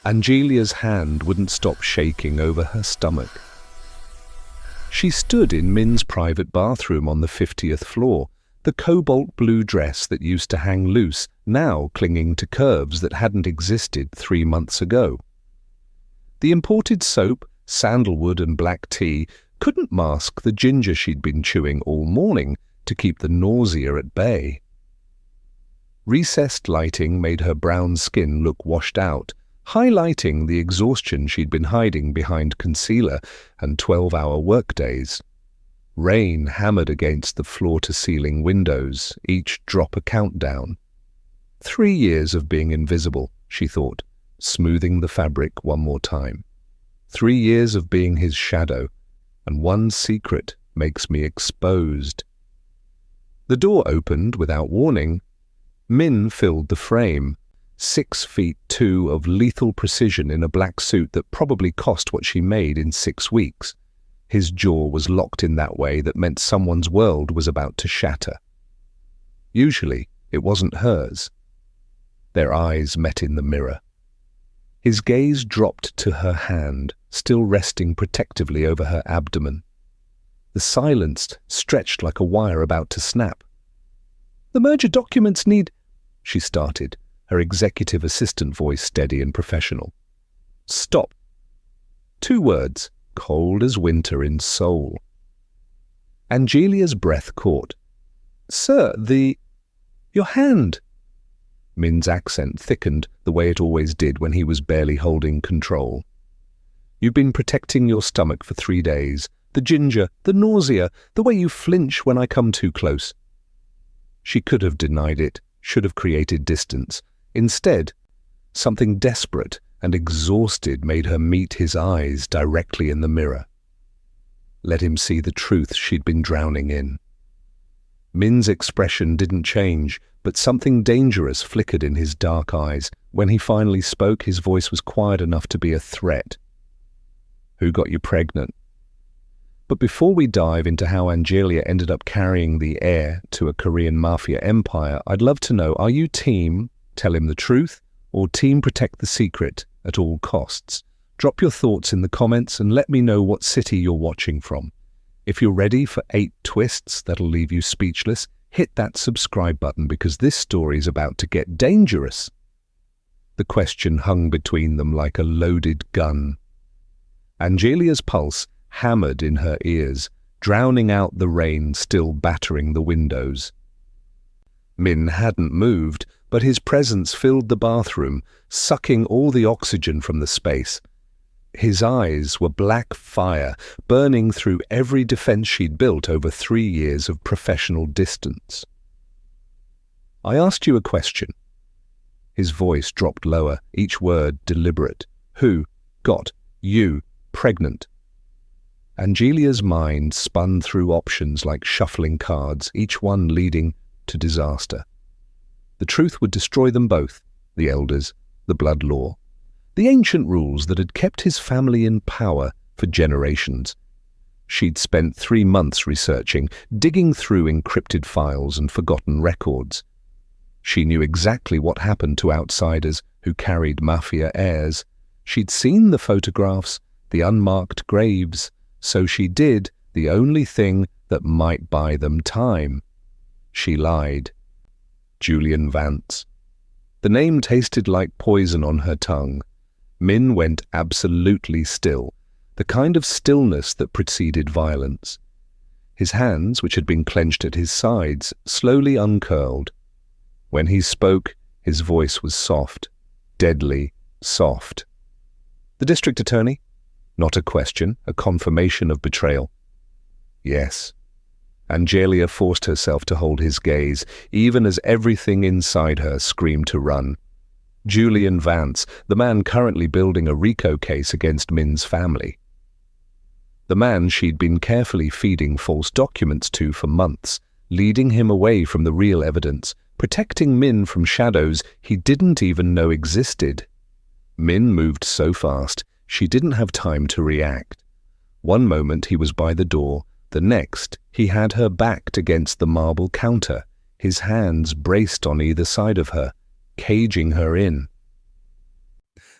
Angelia's hand wouldn't stop shaking over her stomach. She stood in Min's private bathroom on the 50th floor, the cobalt blue dress that used to hang loose, now clinging to curves that hadn't existed 3 months ago. The imported soap, sandalwood and black tea couldn't mask the ginger she'd been chewing all morning to keep the nausea at bay. Recessed lighting made her brown skin look washed out, highlighting the exhaustion she'd been hiding behind concealer and 12-hour workdays. Rain hammered against the floor-to-ceiling windows, each drop a countdown. 3 years of being invisible, she thought, smoothing the fabric one more time. 3 years of being his shadow, and one secret makes me exposed. The door opened without warning. Min filled the frame, 6'2" of lethal precision in a black suit that probably cost what she made in 6 weeks. His jaw was locked in that way that meant someone's world was about to shatter. Usually, it wasn't hers. Their eyes met in the mirror. His gaze dropped to her hand, still resting protectively over her abdomen. The silence stretched like a wire about to snap. "The merger documents need—" she started, her executive assistant voice steady and professional. "Stop." 2 words, cold as winter in Seoul. Angelia's breath caught. "Sir, your hand." Min's accent thickened the way it always did when he was barely holding control. "You've been protecting your stomach for 3 days. The ginger, the nausea, the way you flinch when I come too close." She could have denied it, should have created distance. Instead, something desperate and exhausted made her meet his eyes directly in the mirror. Let him see the truth she'd been drowning in. Min's expression didn't change, but something dangerous flickered in his dark eyes. When he finally spoke, his voice was quiet enough to be a threat. "Who got you pregnant?" But before we dive into how Angelia ended up carrying the heir to a Korean Mafia empire, I'd love to know, are you team tell him the truth or team protect the secret at all costs? Drop your thoughts in the comments and let me know what city you're watching from. If you're ready for 8 twists that'll leave you speechless, hit that subscribe button because this story's about to get dangerous. The question hung between them like a loaded gun. Angelia's pulse hammered in her ears, drowning out the rain still battering the windows. Min hadn't moved, but his presence filled the bathroom, sucking all the oxygen from the space. His eyes were black fire, burning through every defense she'd built over 3 years of professional distance. "I asked you a question." His voice dropped lower, each word deliberate. "Who got you pregnant?" Angelia's mind spun through options like shuffling cards, each one leading to disaster. The truth would destroy them both, the elders, the blood law, the ancient rules that had kept his family in power for generations. She'd spent 3 months researching, digging through encrypted files and forgotten records. She knew exactly what happened to outsiders who carried Mafia heirs. She'd seen the photographs, the unmarked graves, so she did the only thing that might buy them time. She lied. Julian Vance. The name tasted like poison on her tongue. Min went absolutely still, the kind of stillness that preceded violence. His hands, which had been clenched at his sides, slowly uncurled. When he spoke, his voice was soft, deadly soft. "The district attorney?" Not a question, a confirmation of betrayal. "Yes." Angelia forced herself to hold his gaze, even as everything inside her screamed to run. Julian Vance, the man currently building a RICO case against Min's family. The man she'd been carefully feeding false documents to for months, leading him away from the real evidence, protecting Min from shadows he didn't even know existed. Min moved so fast, she didn't have time to react. One moment he was by the door, the next he had her backed against the marble counter, his hands braced on either side of her, caging her in.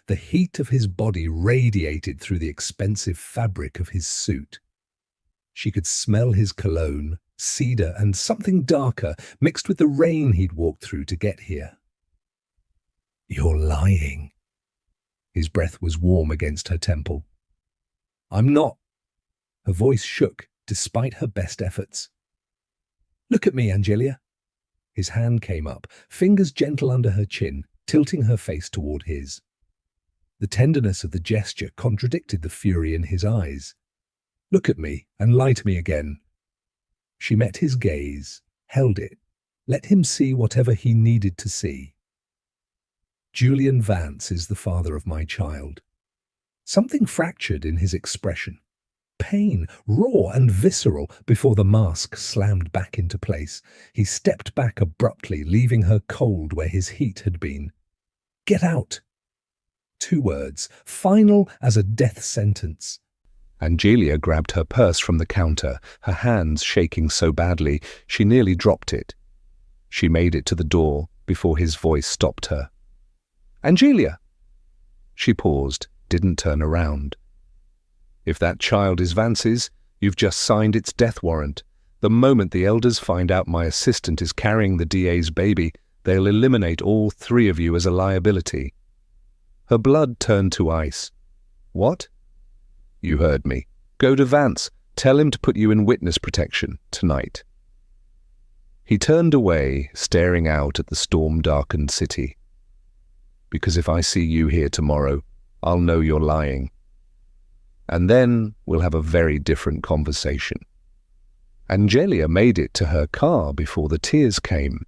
The heat of his body radiated through the expensive fabric of his suit. She could smell his cologne, cedar, and something darker mixed with the rain he'd walked through to get here. "You're lying." His breath was warm against her temple. "I'm not." Her voice shook despite her best efforts. "Look at me, Angelia." His hand came up, fingers gentle under her chin, tilting her face toward his. The tenderness of the gesture contradicted the fury in his eyes. "Look at me and lie to me again." She met his gaze, held it, let him see whatever he needed to see. "Julian Vance is the father of my child." Something fractured in his expression. Pain, raw and visceral, before the mask slammed back into place. He stepped back abruptly, leaving her cold where his heat had been. "Get out!" 2 words, final as a death sentence. Angelia grabbed her purse from the counter, her hands shaking so badly she nearly dropped it. She made it to the door before his voice stopped her. "Angelia!" She paused, didn't turn around. "If that child is Vance's, you've just signed its death warrant. The moment the elders find out my assistant is carrying the DA's baby, they'll eliminate all 3 of you as a liability." Her blood turned to ice. "What?" "You heard me. Go to Vance. Tell him to put you in witness protection tonight." He turned away, staring out at the storm-darkened city. "Because if I see you here tomorrow, I'll know you're lying. And then we'll have a very different conversation." Angelia made it to her car before the tears came.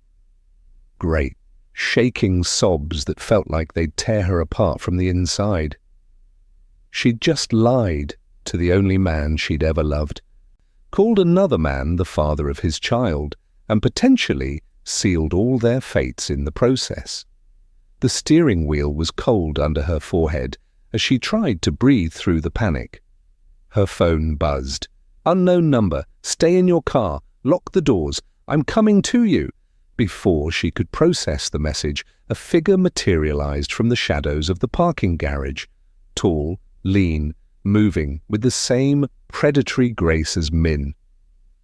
Great, shaking sobs that felt like they'd tear her apart from the inside. She'd just lied to the only man she'd ever loved, called another man the father of his child, and potentially sealed all their fates in the process. The steering wheel was cold under her forehead as she tried to breathe through the panic. Her phone buzzed. "Unknown number. Stay in your car. Lock the doors. I'm coming to you." Before she could process the message, a figure materialized from the shadows of the parking garage. Tall, lean, moving with the same predatory grace as Min.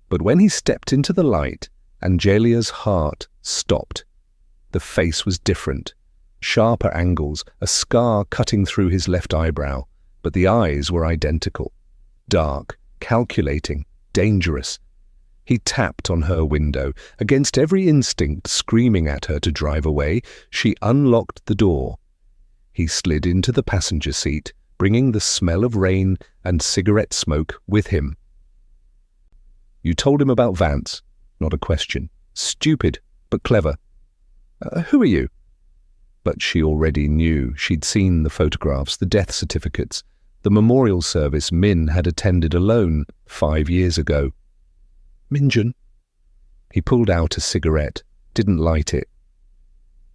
But when he stepped into the light, Angelia's heart stopped. The face was different. Sharper angles, a scar cutting through his left eyebrow, but the eyes were identical. Dark, calculating, dangerous. He tapped on her window, against every instinct screaming at her to drive away. She unlocked the door. He slid into the passenger seat, bringing the smell of rain and cigarette smoke with him. "You told him about Vance?" Not a question. "Stupid, but clever." Who are you?" But she already knew. She'd seen the photographs, the death certificates, the memorial service Min had attended alone 5 years ago. "Minjun." He pulled out a cigarette, didn't light it.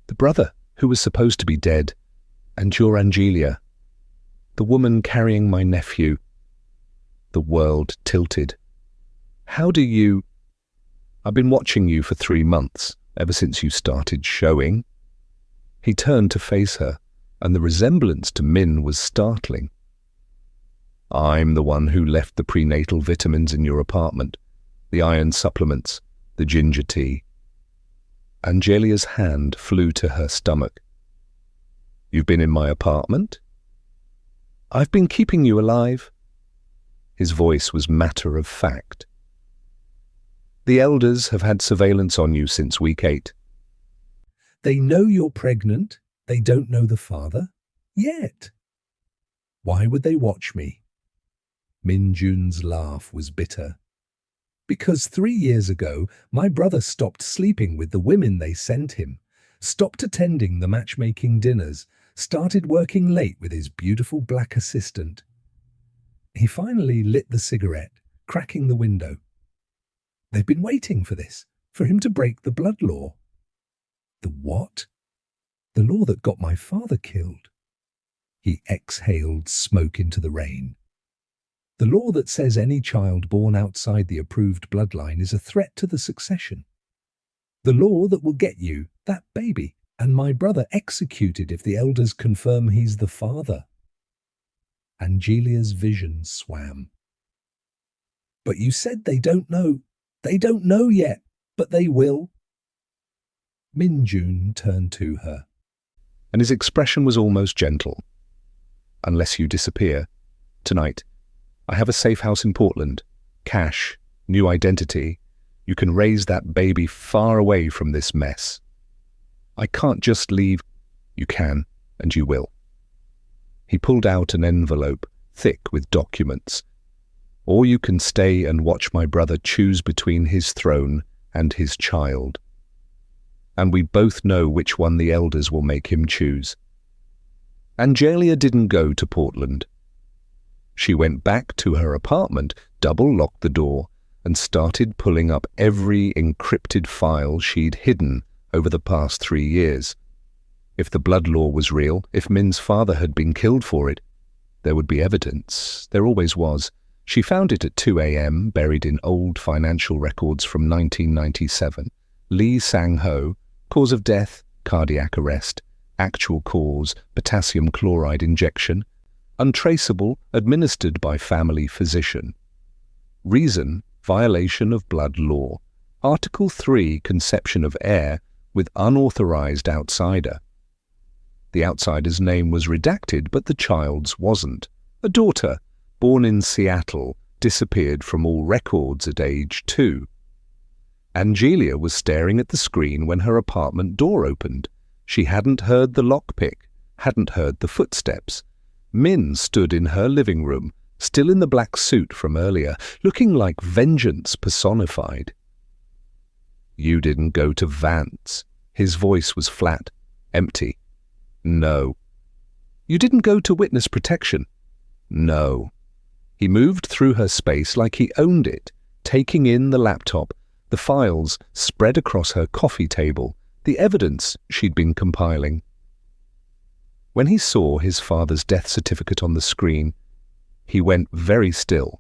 "The brother who was supposed to be dead, and you're Angelia. The woman carrying my nephew." The world tilted. "How do you—" "I've been watching you for 3 months, ever since you started showing." He turned to face her, and the resemblance to Min was startling. "I'm the one who left the prenatal vitamins in your apartment, the iron supplements, the ginger tea." Angelia's hand flew to her stomach. "You've been in my apartment?" "I've been keeping you alive." His voice was matter of fact. "The elders have had surveillance on you since week 8. "They know you're pregnant. They don't know the father. Yet. Why would they watch me?" Minjun's laugh was bitter. "Because 3 years ago, my brother stopped sleeping with the women they sent him, stopped attending the matchmaking dinners, started working late with his beautiful black assistant." He finally lit the cigarette, cracking the window. "They've been waiting for this, for him to break the blood law." "The what?" "The law that got my father killed." He exhaled smoke into the rain. "The law that says any child born outside the approved bloodline is a threat to the succession. The law that will get you, that baby, And my brother executed if the elders confirm he's the father. Angelia's vision swam. But you said they don't know. They don't know yet, but they will. Min-jun turned to her, and his expression was almost gentle. Unless you disappear. Tonight, I have a safe house in Portland. Cash, new identity. You can raise that baby far away from this mess. I can't just leave. You can, and you will. He pulled out an envelope, thick with documents. Or you can stay and watch my brother choose between his throne and his child. And we both know which one the elders will make him choose. Angelia didn't go to Portland. She went back to her apartment, double-locked the door, and started pulling up every encrypted file she'd hidden over the past 3 years. If the blood law was real, if Min's father had been killed for it, there would be evidence. There always was. She found it at 2 a.m., buried in old financial records from 1997. Lee Sang-ho, cause of death, cardiac arrest. Actual cause, potassium chloride injection. Untraceable, administered by family physician. Reason, violation of blood law. Article 3, conception of heir with unauthorized outsider. The outsider's name was redacted, but the child's wasn't. A daughter, born in Seattle, disappeared from all records at age 2. Angelia was staring at the screen when her apartment door opened. She hadn't heard the lockpick, hadn't heard the footsteps. Min stood in her living room, still in the black suit from earlier, looking like vengeance personified. You didn't go to Vance. His voice was flat, empty. No. You didn't go to witness protection. No. He moved through her space like he owned it, taking in the laptop, the files spread across her coffee table, the evidence she'd been compiling. When he saw his father's death certificate on the screen, he went very still.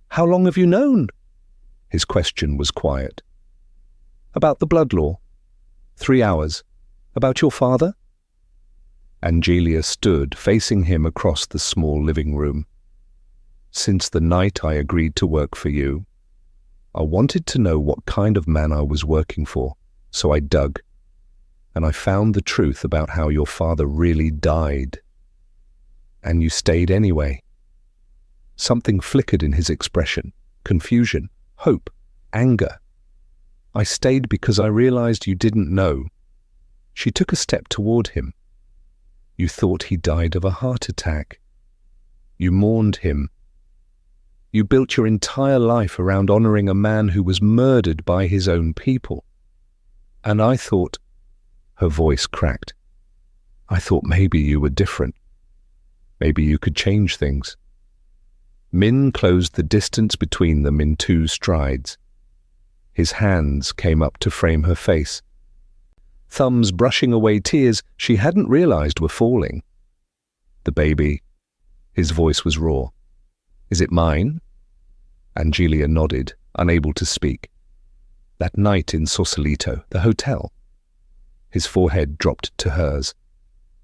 How long have you known? His question was quiet. About the blood law. 3 hours. About your father? Angelia stood facing him across the small living room. Since the night I agreed to work for you, I wanted to know what kind of man I was working for, so I dug. And I found the truth about how your father really died. And you stayed anyway. Something flickered in his expression. Confusion, hope, anger. I stayed because I realized you didn't know. She took a step toward him. You thought he died of a heart attack. You mourned him. You built your entire life around honoring a man who was murdered by his own people. And I thought, her voice cracked, I thought maybe you were different. Maybe you could change things. Min closed the distance between them in 2 strides. His hands came up to frame her face. Thumbs brushing away tears she hadn't realized were falling. The baby. His voice was raw. Is it mine? Angelia nodded, unable to speak. That night in Sausalito, the hotel. His forehead dropped to hers.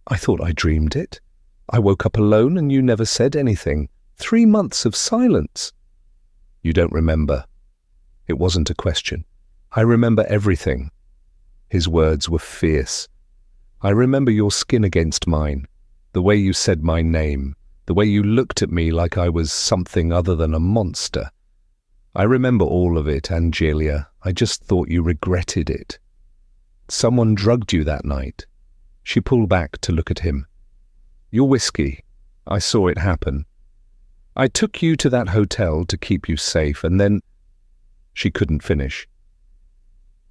I thought I dreamed it. I woke up alone and you never said anything. 3 months of silence. You don't remember. It wasn't a question. I remember everything. His words were fierce. I remember your skin against mine, the way you said my name, the way you looked at me like I was something other than a monster. I remember all of it, Angelia. I just thought you regretted it. Someone drugged you that night. She pulled back to look at him. Your whiskey. I saw it happen. I took you to that hotel to keep you safe, and then... She couldn't finish.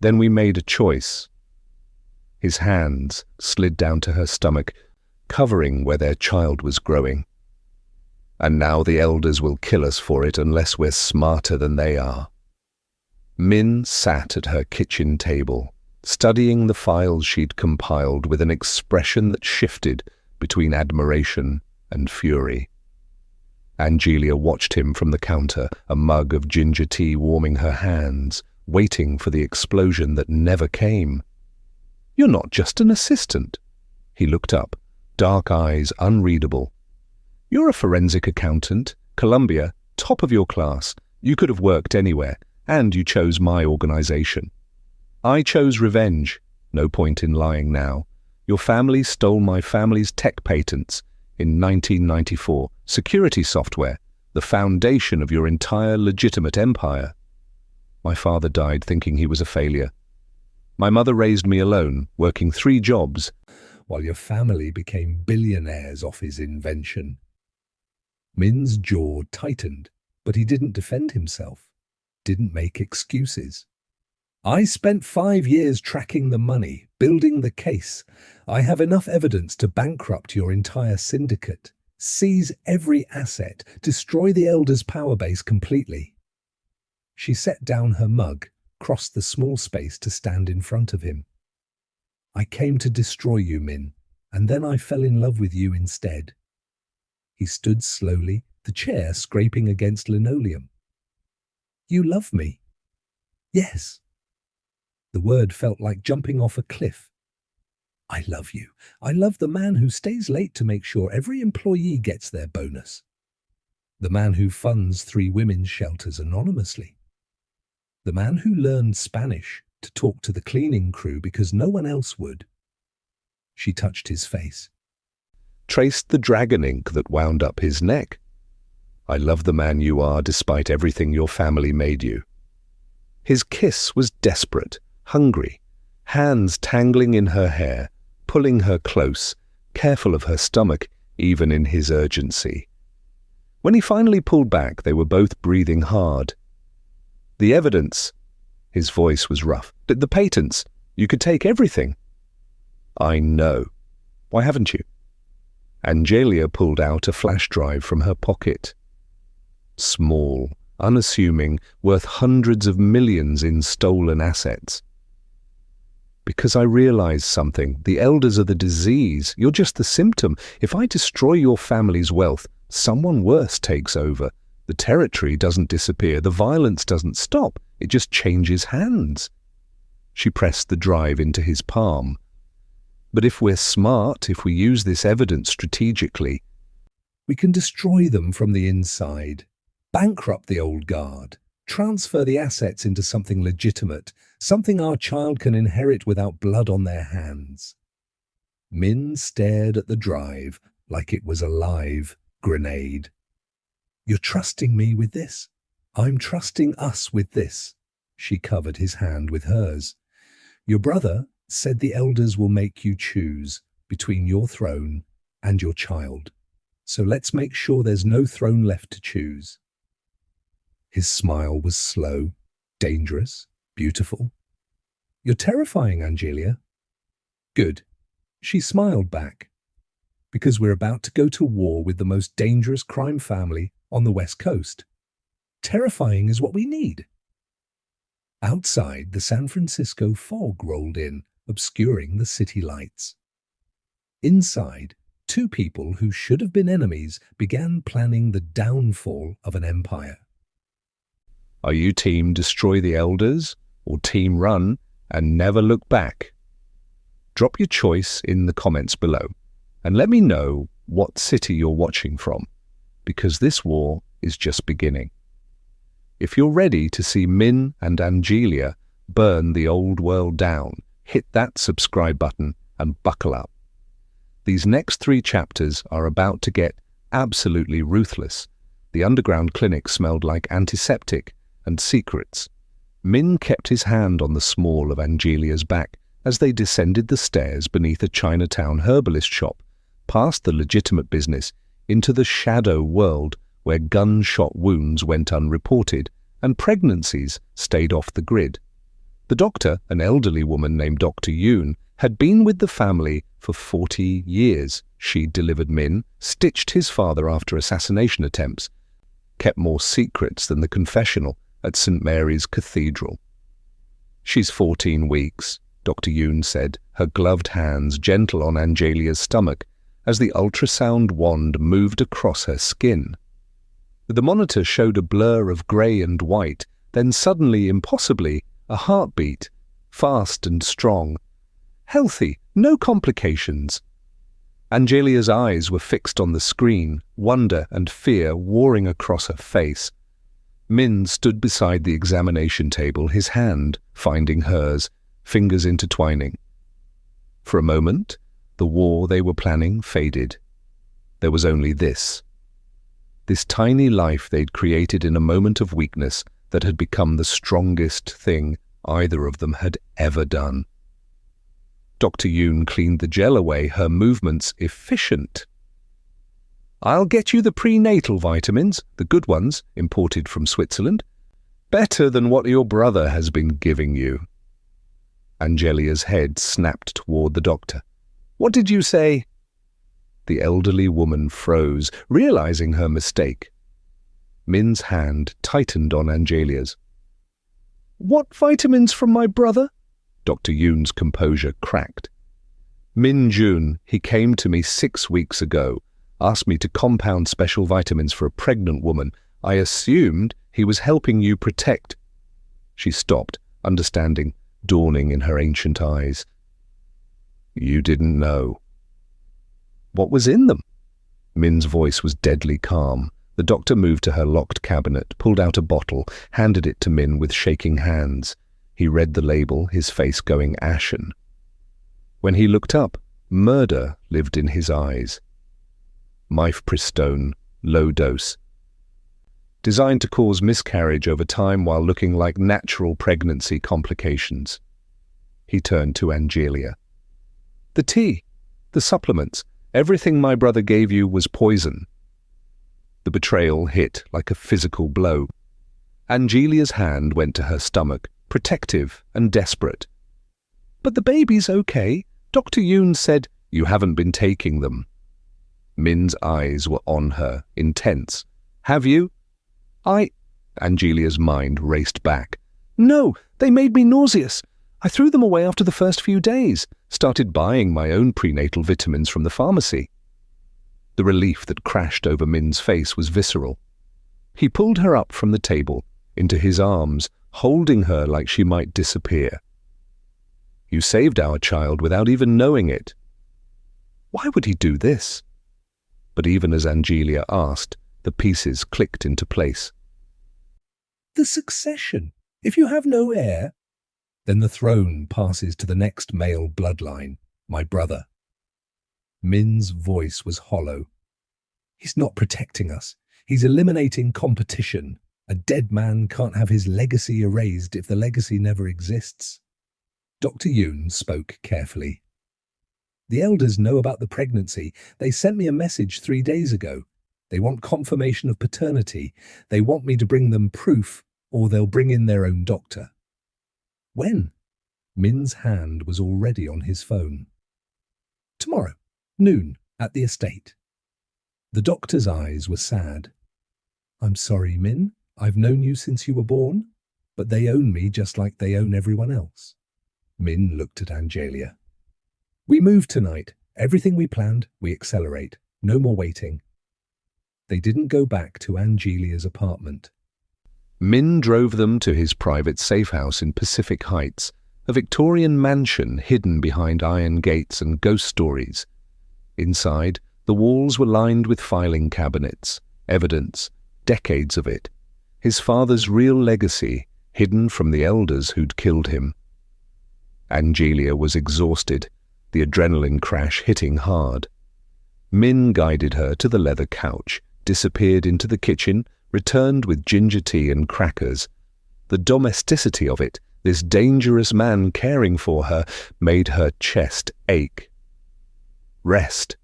Then we made a choice. His hands slid down to her stomach, covering where their child was growing. And now the elders will kill us for it unless we're smarter than they are. Min sat at her kitchen table, studying the files she'd compiled with an expression that shifted between admiration and fury. Angelia watched him from the counter, a mug of ginger tea warming her hands, waiting for the explosion that never came. You're not just an assistant." He looked up, dark eyes unreadable. "You're a forensic accountant, Columbia, top of your class. You could have worked anywhere, and you chose my organization." "I chose revenge. No point in lying now. Your family stole my family's tech patents in 1994, security software, the foundation of your entire legitimate empire. My father died thinking he was a failure. My mother raised me alone, working 3 jobs, while your family became billionaires off his invention." Min's jaw tightened, but he didn't defend himself, didn't make excuses. "I spent 5 years tracking the money, building the case. I have enough evidence to bankrupt your entire syndicate, seize every asset, destroy the Elders' power base completely." She set down her mug, crossed the small space to stand in front of him. "I came to destroy you, Min, and then I fell in love with you instead." He stood slowly, the chair scraping against linoleum. "You love me?" "Yes." The word felt like jumping off a cliff. "I love you. I love the man who stays late to make sure every employee gets their bonus. The man who funds 3 women's shelters anonymously. The man who learned Spanish to talk to the cleaning crew because no one else would." She touched his face. "Traced the dragon ink that wound up his neck. I love the man you are despite everything your family made you." His kiss was desperate, hungry, hands tangling in her hair, pulling her close, careful of her stomach, even in his urgency. When he finally pulled back, they were both breathing hard. "The evidence." His voice was rough. "The patents. You could take everything." "I know. Why haven't you?" Angelia pulled out a flash drive from her pocket. Small, unassuming, worth hundreds of millions in stolen assets. "Because I realize something. The Elders are the disease. You're just the symptom. If I destroy your family's wealth, someone worse takes over. The territory doesn't disappear. The violence doesn't stop. It just changes hands." She pressed the drive into his palm. "But if we're smart, if we use this evidence strategically, we can destroy them from the inside, bankrupt the old guard, transfer the assets into something legitimate, something our child can inherit without blood on their hands." Min stared at the drive like it was a live grenade. "You're trusting me with this? I'm trusting us with this." She covered his hand with hers. "Your brother said the Elders will make you choose between your throne and your child. So let's make sure there's no throne left to choose." His smile was slow, dangerous, beautiful. "You're terrifying, Angelia." "Good." She smiled back. "Because we're about to go to war with the most dangerous crime family on the West Coast. Terrifying is what we need." Outside, the San Francisco fog rolled in, obscuring the city lights. Inside, 2 people who should have been enemies began planning the downfall of an empire. "Are you team destroy the Elders, or team run and never look back?" Drop your choice in the comments below, and let me know what city you're watching from, because this war is just beginning. If you're ready to see Min and Angelia burn the old world down, hit that subscribe button and buckle up. These next 3 chapters are about to get absolutely ruthless. The underground clinic smelled like antiseptic and secrets. Min kept his hand on the small of Angelia's back as they descended the stairs beneath a Chinatown herbalist shop, past the legitimate business, into the shadow world where gunshot wounds went unreported and pregnancies stayed off the grid. The doctor, an elderly woman named Dr. Yoon, had been with the family for 40 years. She'd delivered Min, stitched his father after assassination attempts, kept more secrets than the confessional at St. Mary's Cathedral. "She's 14 weeks, Dr. Yoon said, her gloved hands gentle on Angelia's stomach as the ultrasound wand moved across her skin. The monitor showed a blur of grey and white, then suddenly, impossibly, a heartbeat, fast and strong. healthy, no complications. Angelia's eyes were fixed on the screen, wonder and fear warring across her face. Min stood beside the examination table, his hand finding hers, fingers intertwining. For a moment, the war they were planning faded. There was only this tiny life they'd created in a moment of weakness that had become the strongest thing either of them had ever done. Dr. Yoon cleaned the gel away, her movements efficient. "I'll get you the prenatal vitamins, the good ones, imported from Switzerland. Better than what your brother has been giving you." Angelia's head snapped toward the doctor. "What did you say?" The elderly woman froze, realizing her mistake. Min's hand tightened on Angelia's. "What vitamins from my brother?" Dr. Yoon's composure cracked. "Min Jun, he came to me 6 weeks ago, asked me to compound special vitamins for a pregnant woman. I assumed he was helping you protect." She stopped, understanding dawning in her ancient eyes. "You didn't know." "What was in them?" Min's voice was deadly calm. The doctor moved to her locked cabinet, pulled out a bottle, handed it to Min with shaking hands. He read the label, his face going ashen. When he looked up, murder lived in his eyes. Mifepristone, low dose. Designed to cause miscarriage over time while looking like natural pregnancy complications. He turned to Angelia. "The tea, the supplements, everything my brother gave you was poison." The betrayal hit like a physical blow. Angelia's hand went to her stomach, protective and desperate. "But the baby's okay. Dr. Yoon said—" "You haven't been taking them." Min's eyes were on her, intense. "Have you?" Angelia's mind raced back. "No, they made me nauseous. I threw them away after the first few days, started buying my own prenatal vitamins from the pharmacy." The relief that crashed over Min's face was visceral. He pulled her up from the table, into his arms, holding her like she might disappear. "You saved our child without even knowing it." Why would he do this? But even as Angelia asked, the pieces clicked into place. "The succession. If you have no heir, then the throne passes to the next male bloodline, my brother." Min's voice was hollow. "He's not protecting us. He's eliminating competition. A dead man can't have his legacy erased if the legacy never exists." Dr. Yoon spoke carefully. "The elders know about the pregnancy. They sent me a message 3 days ago. They want confirmation of paternity. They want me to bring them proof, or they'll bring in their own doctor." "When?" Min's hand was already on his phone. "Tomorrow, noon, at the estate." The doctor's eyes were sad. "I'm sorry, Min. I've known you since you were born, but they own me just like they own everyone else." Min looked at Angelia. "We move tonight. Everything we planned, we accelerate. No more waiting." They didn't go back to Angelia's apartment. Min drove them to his private safe house in Pacific Heights, a Victorian mansion hidden behind iron gates and ghost stories. Inside, the walls were lined with filing cabinets, evidence, decades of it, his father's real legacy, hidden from the elders who'd killed him. Angelia was exhausted, the adrenaline crash hitting hard. Min guided her to the leather couch, disappeared into the kitchen, returned with ginger tea and crackers. The domesticity of it, this dangerous man caring for her, made her chest ache. "Rest."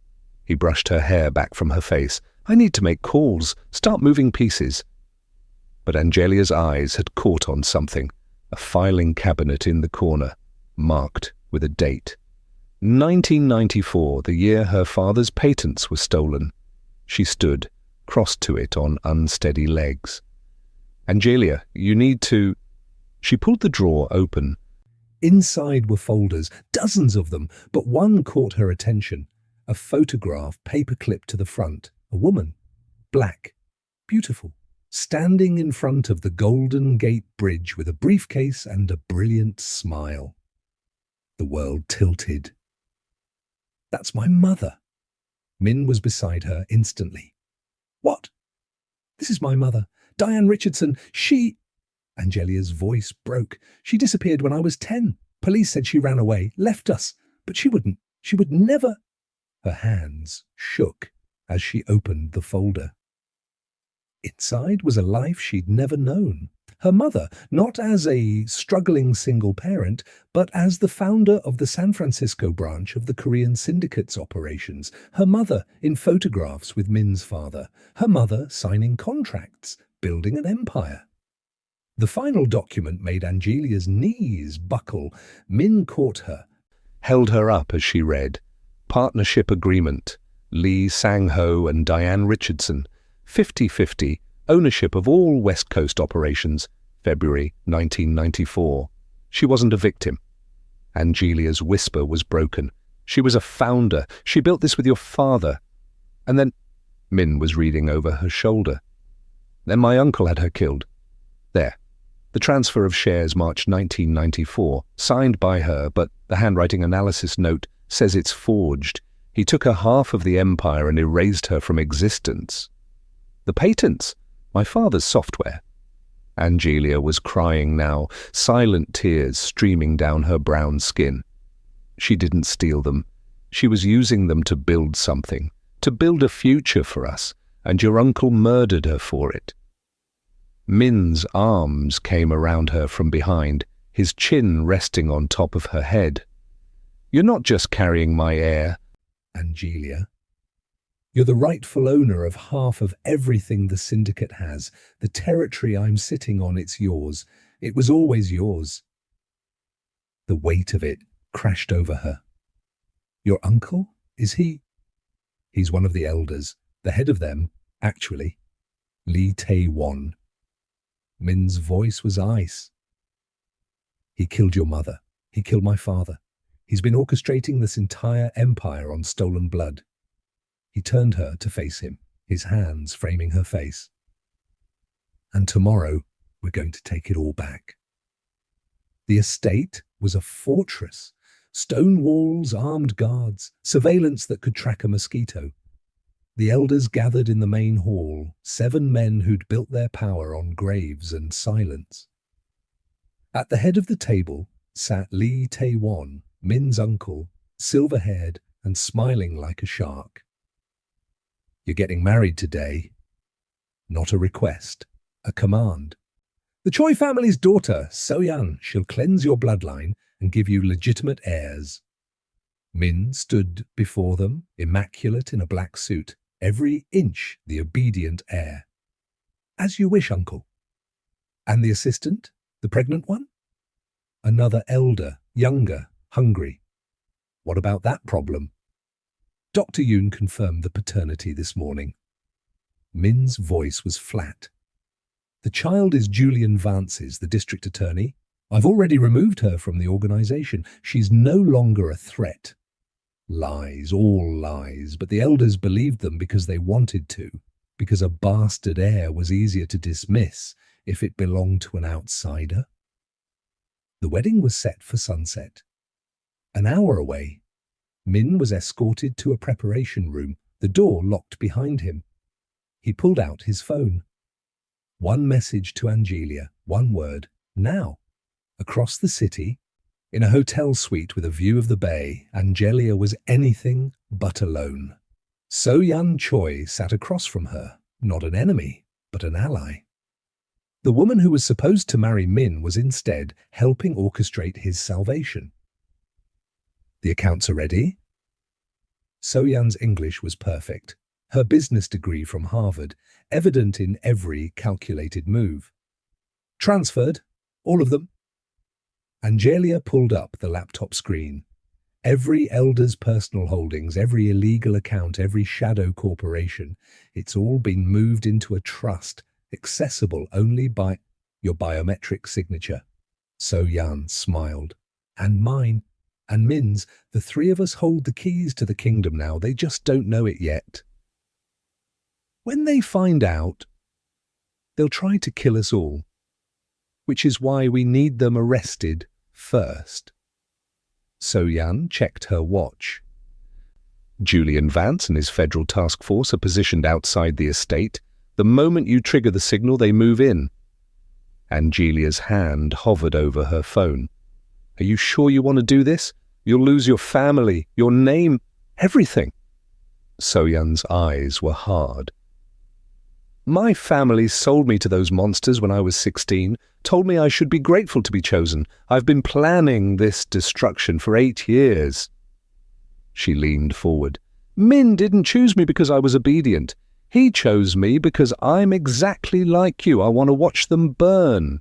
He brushed her hair back from her face. "I need to make calls, start moving pieces." But Angelia's eyes had caught on something, a filing cabinet in the corner, marked with a date. 1994, the year her father's patents were stolen. She stood, crossed to it on unsteady legs. "Angelia, you need to—" She pulled the drawer open. Inside were folders, dozens of them, but one caught her attention. A photograph paper-clipped to the front. A woman, black, beautiful, standing in front of the Golden Gate Bridge with a briefcase and a brilliant smile. The world tilted. That's my mother. Min was beside her instantly. What? This is my mother, Diane Richardson. She... Angelia's voice broke. She disappeared when I was 10. Police said she ran away, left us. But she wouldn't. She would never... Her hands shook as she opened the folder. Inside was a life she'd never known. Her mother, not as a struggling single parent, but as the founder of the San Francisco branch of the Korean syndicate's operations. Her mother in photographs with Min's father. Her mother signing contracts, building an empire. The final document made Angelia's knees buckle. Min caught her, held her up as she read. Partnership agreement. Lee Sang-ho and Diane Richardson. 50-50. Ownership of all West Coast operations. February 1994. She wasn't a victim. Angelia's whisper was broken. She was a founder. She built this with your father. And then... Min was reading over her shoulder. Then my uncle had her killed. There. The transfer of shares March 1994, signed by her, but the handwriting analysis note says it's forged. He took her half of the empire and erased her from existence. The patents, my father's software. Angelia was crying now, silent tears streaming down her brown skin. She didn't steal them. She was using them to build something, to build a future for us, and your uncle murdered her for it. Min's arms came around her from behind, his chin resting on top of her head. You're not just carrying my heir, Angelia. You're the rightful owner of half of everything the syndicate has. The territory I'm sitting on, it's yours. It was always yours. The weight of it crashed over her. Your uncle? Is he? He's one of the elders, the head of them, actually. Lee Tae-won. Min's voice was ice. He killed your mother. He killed my father. He's been orchestrating this entire empire on stolen blood. He turned her to face him, his hands framing her face. And tomorrow, we're going to take it all back. The estate was a fortress. Stone walls, armed guards, surveillance that could track a mosquito. The elders gathered in the main hall, 7 men who'd built their power on graves and silence. At the head of the table sat Lee Tae-won, Min's uncle, silver-haired and smiling like a shark. You're getting married today. Not a request, a command. The Choi family's daughter, So-yeon, she'll cleanse your bloodline and give you legitimate heirs. Min stood before them, immaculate in a black suit, every inch the obedient heir. As you wish, uncle. And the assistant, the pregnant one? Another elder, younger, hungry. What about that problem? Dr. Yoon confirmed the paternity this morning. Min's voice was flat. The child is Julian Vance's, the district attorney. I've already removed her from the organization. She's no longer a threat. Lies, all lies, but the elders believed them because they wanted to, because a bastard heir was easier to dismiss if it belonged to an outsider. The wedding was set for sunset. An hour away, Min was escorted to a preparation room, the door locked behind him. He pulled out his phone. One message to Angelia, one word, now. Across the city, in a hotel suite with a view of the bay, Angelia was anything but alone. So-yeon Choi sat across from her, not an enemy, but an ally. The woman who was supposed to marry Min was instead helping orchestrate his salvation. The accounts are ready? So-yeon's English was perfect. Her business degree from Harvard, evident in every calculated move. Transferred, all of them. Angelia pulled up the laptop screen. Every elder's personal holdings, every illegal account, every shadow corporation, it's all been moved into a trust, accessible only by your biometric signature. So-yeon smiled. And mine. And Min's, the 3 of us hold the keys to the kingdom now. They just don't know it yet. When they find out, they'll try to kill us all, which is why we need them arrested first. So-Yan checked her watch. Julian Vance and his federal task force are positioned outside the estate. The moment you trigger the signal, they move in. Angelia's hand hovered over her phone. Are you sure you want to do this? You'll lose your family, your name, everything. So-Yan's eyes were hard. My family sold me to those monsters when I was 16, told me I should be grateful to be chosen. I've been planning this destruction for 8 years. She leaned forward. Min didn't choose me because I was obedient. He chose me because I'm exactly like you. I want to watch them burn.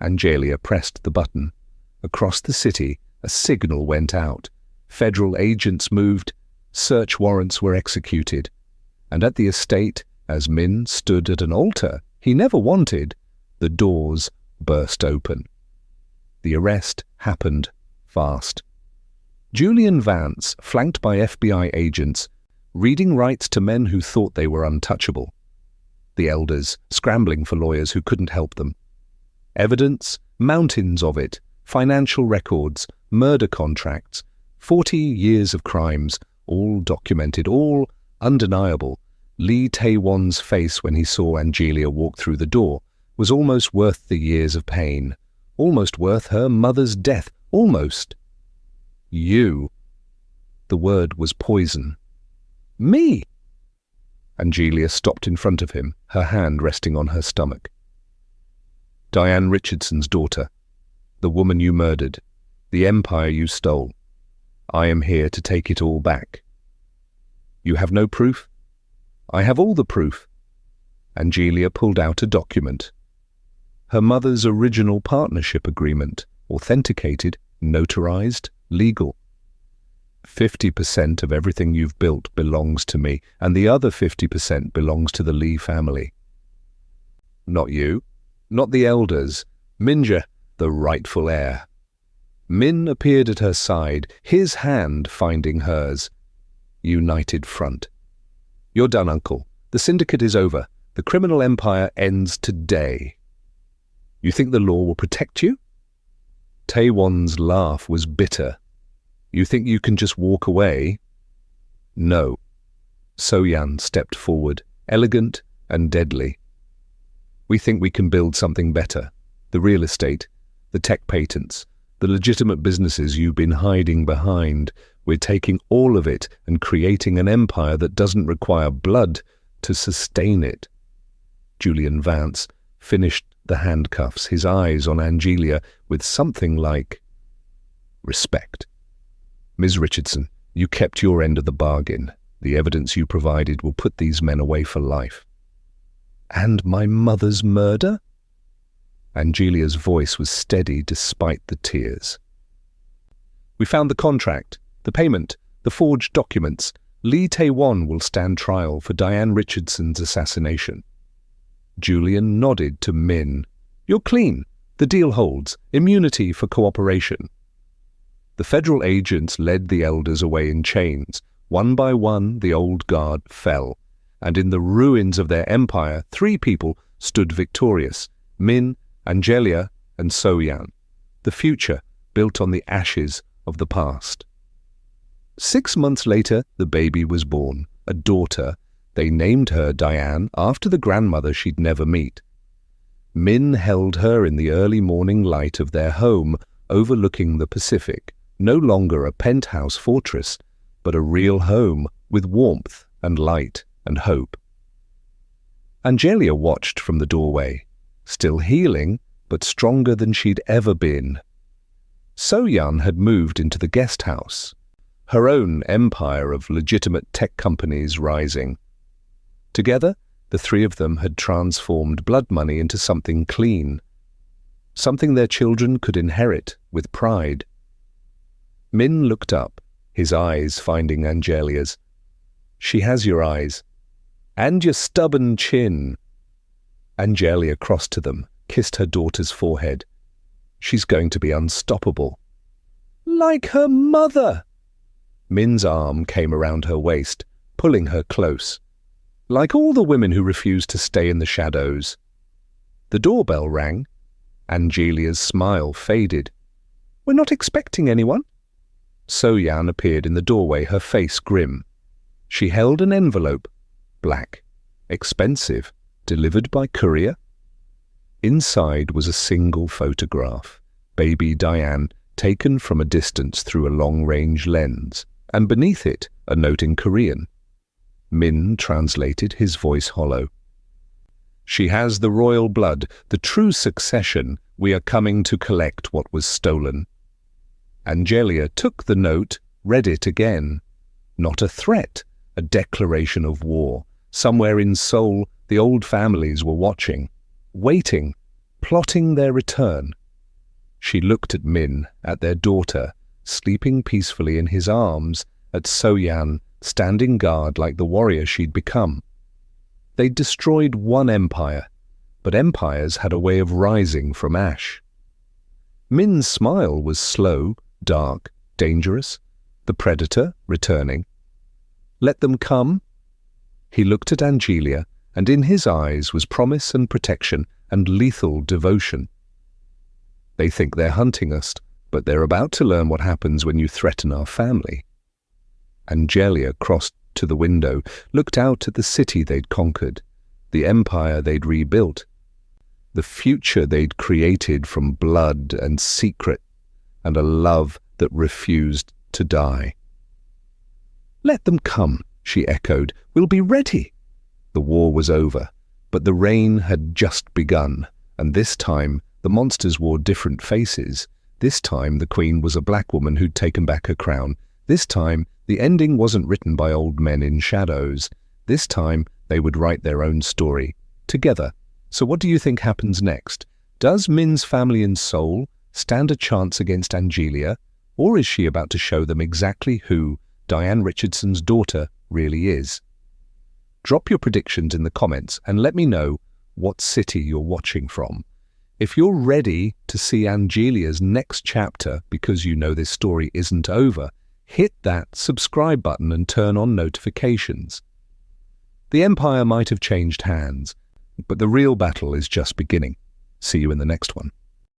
Angelia pressed the button. Across the city, a signal went out. Federal agents moved. Search warrants were executed. And at the estate, as Min stood at an altar he never wanted, the doors burst open. The arrest happened fast. Julian Vance, flanked by FBI agents, reading rights to men who thought they were untouchable. The elders scrambling for lawyers who couldn't help them. Evidence, mountains of it, financial records, murder contracts, 40 years of crimes, all documented, all undeniable. Lee Tae-won's face when he saw Angelia walk through the door was almost worth the years of pain, almost worth her mother's death, almost. You. The word was poison. Me! Angelia stopped in front of him, her hand resting on her stomach. Diane Richardson's daughter, the woman you murdered, the empire you stole. I am here to take it all back. You have no proof? I have all the proof. Angelia pulled out a document. Her mother's original partnership agreement, authenticated, notarized, legal. 50% of everything you've built belongs to me, and the other 50% belongs to the Lee family. Not you, not the elders, Minja, the rightful heir. Min appeared at her side, his hand finding hers. United front. You're done, Uncle. The syndicate is over. The criminal empire ends today. You think the law will protect you? Tae-won's laugh was bitter. You think you can just walk away? No. So-Yan stepped forward, elegant and deadly. We think we can build something better. The real estate, the tech patents, the legitimate businesses you've been hiding behind. We're taking all of it and creating an empire that doesn't require blood to sustain it. Julian Vance finished the handcuffs, his eyes on Angelia with something like respect. Ms. Richardson, you kept your end of the bargain. The evidence you provided will put these men away for life. And my mother's murder? Angelia's voice was steady despite the tears. We found the contract, the payment, the forged documents. Lee Tae-won will stand trial for Diane Richardson's assassination. Julian nodded to Min. You're clean. The deal holds. Immunity for cooperation. The federal agents led the elders away in chains. One by one, the old guard fell. And in the ruins of their empire, 3 people stood victorious. Min, Angelia, and So-Yan. The future built on the ashes of the past. 6 months later, the baby was born, a daughter. They named her Diane after the grandmother she'd never meet. Min held her in the early morning light of their home, overlooking the Pacific, no longer a penthouse fortress, but a real home with warmth and light and hope. Angelia watched from the doorway, still healing, but stronger than she'd ever been. So-Yan had moved into the guest house, her own empire of legitimate tech companies rising. Together, the 3 of them had transformed blood money into something clean, something their children could inherit with pride. Min looked up, his eyes finding Angelia's. She has your eyes. And your stubborn chin. Angelia crossed to them, kissed her daughter's forehead. She's going to be unstoppable. Like her mother! Min's arm came around her waist, pulling her close. Like all the women who refused to stay in the shadows. The doorbell rang. Angelia's smile faded. We're not expecting anyone. So-Yan appeared in the doorway, her face grim. She held an envelope, black, expensive, delivered by courier. Inside was a single photograph, baby Diane, taken from a distance through a long-range lens, and beneath it a note in Korean. Min translated, his voice hollow. "She has the royal blood, the true succession. We are coming to collect what was stolen." Angelia took the note, read it again. Not a threat, a declaration of war. Somewhere in Seoul, the old families were watching, waiting, plotting their return. She looked at Min, at their daughter, sleeping peacefully in his arms, at So-Yan, standing guard like the warrior she'd become. They'd destroyed one empire, but empires had a way of rising from ash. Min's smile was slow, dark, dangerous, the predator returning. "Let them come?" He looked at Angelia, and in his eyes was promise and protection and lethal devotion. "They think they're hunting us, but they're about to learn what happens when you threaten our family." Angelia crossed to the window, looked out at the city they'd conquered, the empire they'd rebuilt, the future they'd created from blood and secret, and a love that refused to die. "Let them come," she echoed. "We'll be ready." The war was over, but the reign had just begun, and this time the monsters wore different faces. This time the queen was a black woman who'd taken back her crown. This time the ending wasn't written by old men in shadows. This time they would write their own story, together. So what do you think happens next? Does Min's family in Seoul stand a chance against Angelia, or is she about to show them exactly who Diane Richardson's daughter really is? Drop your predictions in the comments and let me know what city you're watching from. If you're ready to see Angelia's next chapter because you know this story isn't over, hit that subscribe button and turn on notifications. The empire might have changed hands, but the real battle is just beginning. See you in the next one.